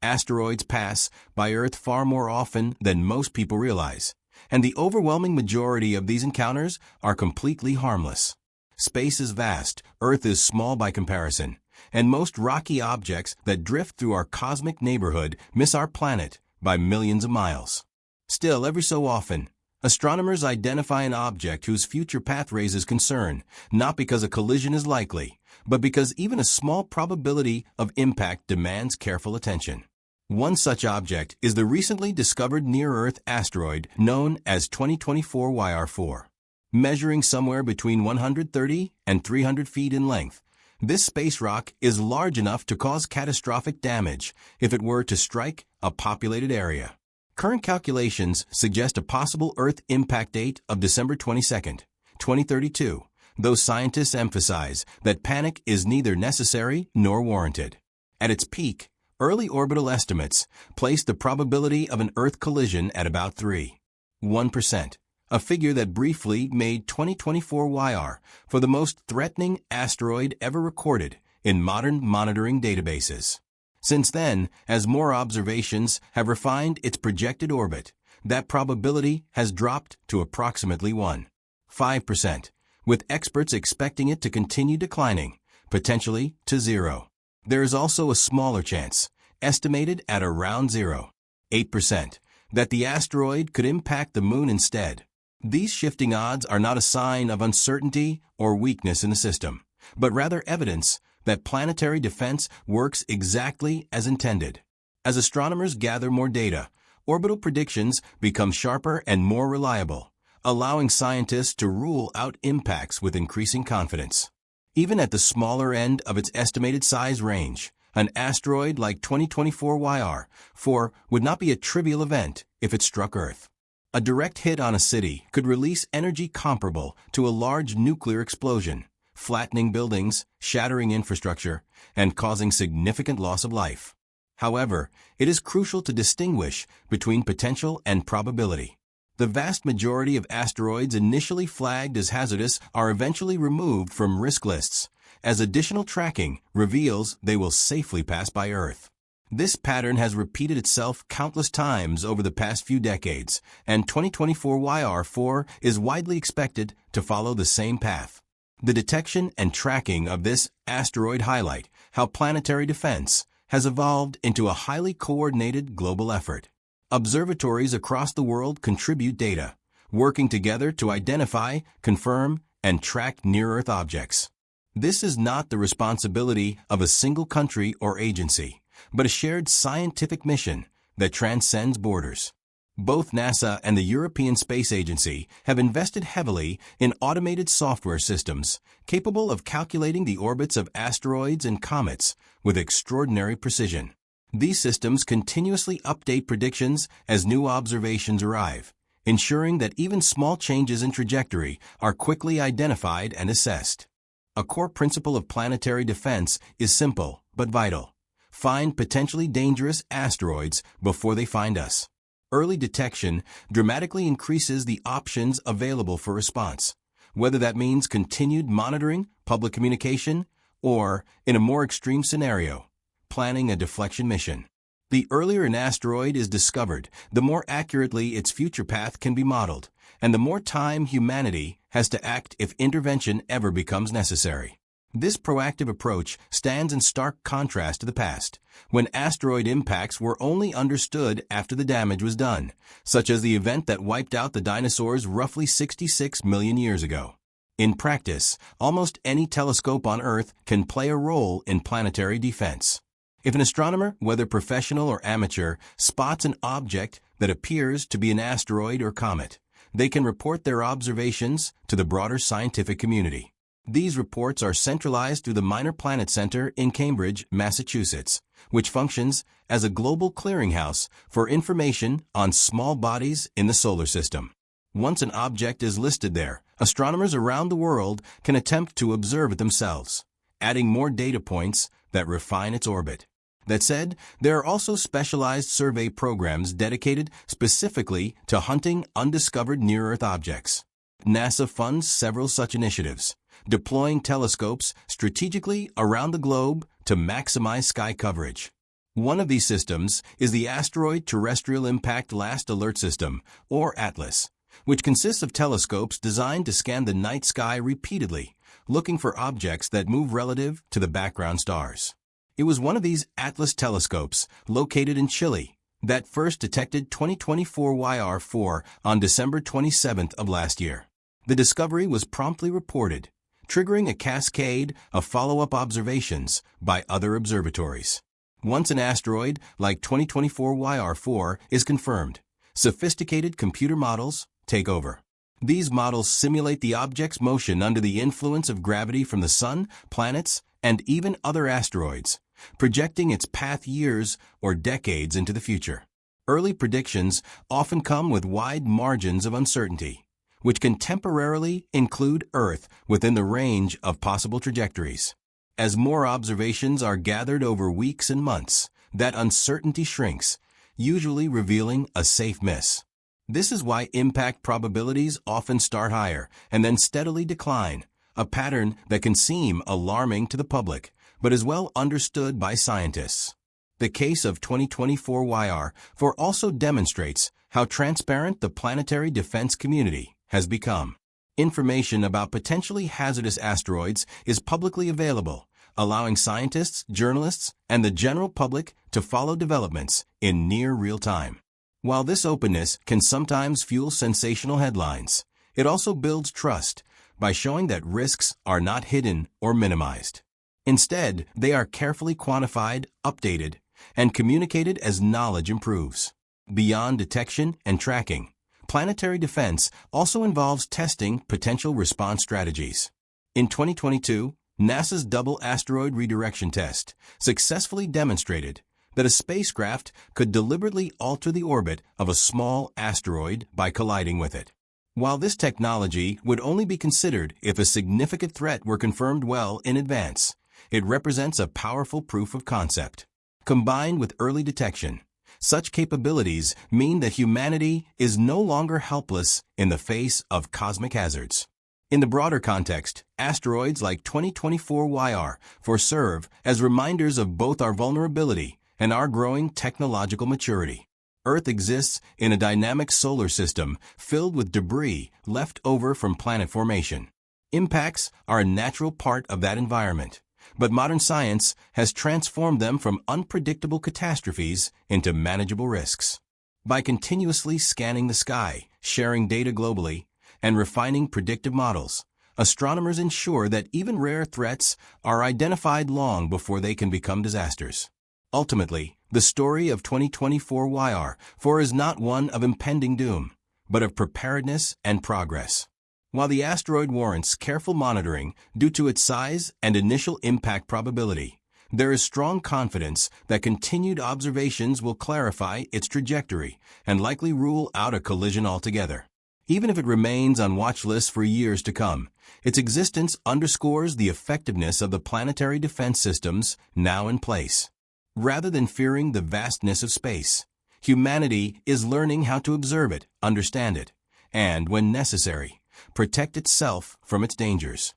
Asteroids pass by Earth far more often than most people realize, and the overwhelming majority of these encounters are completely harmless. Space is vast, Earth is small by comparison, and most rocky objects that drift through our cosmic neighborhood miss our planet by millions of miles. Still, every so often, astronomers identify an object whose future path raises concern, not because a collision is likely, but because even a small probability of impact demands careful attention. One such object is the recently discovered near-Earth asteroid known as 2024 YR4. Measuring somewhere between 130 and 300 feet in length, this space rock is large enough to cause catastrophic damage if it were to strike a populated area. Current calculations suggest a possible Earth impact date of December 22, 2032, though scientists emphasize that panic is neither necessary nor warranted. At its peak, early orbital estimates placed the probability of an Earth collision at about 3.1%, a figure that briefly made 2024 YR for the most threatening asteroid ever recorded in modern monitoring databases. Since then, as more observations have refined its projected orbit, that probability has dropped to approximately 1.5%, with experts expecting it to continue declining, potentially to 0. There is also a smaller chance, estimated at around 0.8%, that the asteroid could impact the Moon instead. These shifting odds are not a sign of uncertainty or weakness in the system, but rather evidence that planetary defense works exactly as intended. As astronomers gather more data, orbital predictions become sharper and more reliable, allowing scientists to rule out impacts with increasing confidence. Even at the smaller end of its estimated size range, an asteroid like 2024 YR4 would not be a trivial event if it struck Earth. A direct hit on a city could release energy comparable to a large nuclear explosion, flattening buildings, shattering infrastructure, and causing significant loss of life. However, it is crucial to distinguish between potential and probability. The vast majority of asteroids initially flagged as hazardous are eventually removed from risk lists, as additional tracking reveals they will safely pass by Earth. This pattern has repeated itself countless times over the past few decades, and 2024 YR4 is widely expected to follow the same path. The detection and tracking of this asteroid highlight how planetary defense has evolved into a highly coordinated global effort. Observatories across the world contribute data, working together to identify, confirm, and track near-Earth objects. This is not the responsibility of a single country or agency, but a shared scientific mission that transcends borders. Both NASA and the European Space Agency have invested heavily in automated software systems capable of calculating the orbits of asteroids and comets with extraordinary precision. These systems continuously update predictions as new observations arrive, ensuring that even small changes in trajectory are quickly identified and assessed. A core principle of planetary defense is simple but vital. Find potentially dangerous asteroids before they find us. Early detection dramatically increases the options available for response, whether that means continued monitoring, public communication, or, in a more extreme scenario, planning a deflection mission. The earlier an asteroid is discovered, the more accurately its future path can be modeled, and the more time humanity has to act if intervention ever becomes necessary. This proactive approach stands in stark contrast to the past, when asteroid impacts were only understood after the damage was done, such as the event that wiped out the dinosaurs roughly 66 million years ago. In practice, almost any telescope on Earth can play a role in planetary defense. If an astronomer, whether professional or amateur, spots an object that appears to be an asteroid or comet, they can report their observations to the broader scientific community. These reports are centralized through the Minor Planet Center in Cambridge, Massachusetts, which functions as a global clearinghouse for information on small bodies in the solar system. Once an object is listed there, astronomers around the world can attempt to observe it themselves, adding more data points that refine its orbit. That said, there are also specialized survey programs dedicated specifically to hunting undiscovered near-Earth objects. NASA funds several such initiatives, deploying telescopes strategically around the globe to maximize sky coverage. One of these systems is the Asteroid Terrestrial Impact Last Alert System, or ATLAS, which consists of telescopes designed to scan the night sky repeatedly, looking for objects that move relative to the background stars. It was one of these ATLAS telescopes, located in Chile, that first detected 2024 YR4 on December 27th of last year. The discovery was promptly reported, triggering a cascade of follow-up observations by other observatories. Once an asteroid like 2024 YR4 is confirmed, sophisticated computer models take over. These models simulate the object's motion under the influence of gravity from the Sun, planets, and even other asteroids, projecting its path years or decades into the future. Early predictions often come with wide margins of uncertainty, which can temporarily include Earth within the range of possible trajectories. As more observations are gathered over weeks and months, that uncertainty shrinks, usually revealing a safe miss. This is why impact probabilities often start higher and then steadily decline, a pattern that can seem alarming to the public, but is well understood by scientists. The case of 2024 YR4 also demonstrates how transparent the planetary defense community has become. Information about potentially hazardous asteroids is publicly available, allowing scientists, journalists, and the general public to follow developments in near real time. While this openness can sometimes fuel sensational headlines, it also builds trust by showing that risks are not hidden or minimized. Instead, they are carefully quantified, updated, and communicated as knowledge improves. Beyond detection and tracking, planetary defense also involves testing potential response strategies. In 2022, NASA's Double Asteroid Redirection Test successfully demonstrated that a spacecraft could deliberately alter the orbit of a small asteroid by colliding with it. While this technology would only be considered if a significant threat were confirmed well in advance, it represents a powerful proof of concept. Combined with early detection, such capabilities mean that humanity is no longer helpless in the face of cosmic hazards. In the broader context, asteroids like 2024 YR4 serve as reminders of both our vulnerability and our growing technological maturity. Earth exists in a dynamic solar system filled with debris left over from planet formation. Impacts are a natural part of that environment, but modern science has transformed them from unpredictable catastrophes into manageable risks. By continuously scanning the sky, sharing data globally, and refining predictive models, astronomers ensure that even rare threats are identified long before they can become disasters. Ultimately, the story of 2024 YR4 is not one of impending doom, but of preparedness and progress. While the asteroid warrants careful monitoring due to its size and initial impact probability, there is strong confidence that continued observations will clarify its trajectory and likely rule out a collision altogether. Even if it remains on watch lists for years to come, its existence underscores the effectiveness of the planetary defense systems now in place. Rather than fearing the vastness of space, humanity is learning how to observe it, understand it, and, when necessary, protect itself from its dangers.